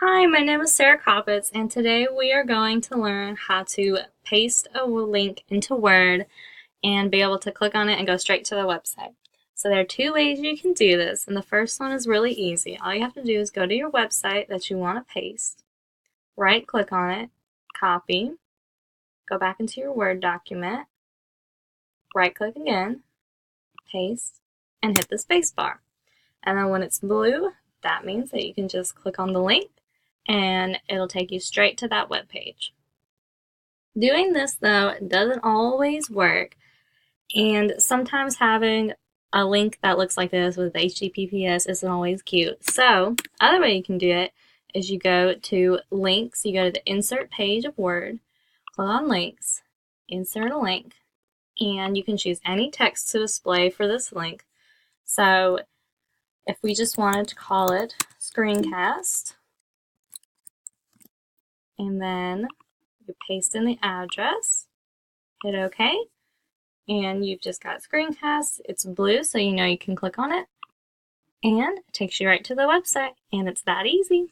Hi, my name is Sarah Coppitz, and today we are going to learn how to paste a link into Word and be able to click on it and go straight to the website. So there are two ways you can do this, and the first one is really easy. All you have to do is go to your website that you want to paste, right-click on it, copy, go back into your Word document, right-click again, paste, and hit the space bar. And then when it's blue, that means that you can just click on the link and it'll take you straight to that web page. Doing this though doesn't always work, and sometimes having a link that looks like this with HTTPS isn't always cute. So other way you can do it is you go to links, you go to the insert page of Word, click on links, insert a link, and you can choose any text to display for this link. So if we just wanted to call it Screencast, and then you paste in the address, hit OK, and you've just got Screencast. It's blue, so you know you can click on it, and it takes you right to the website, and it's that easy.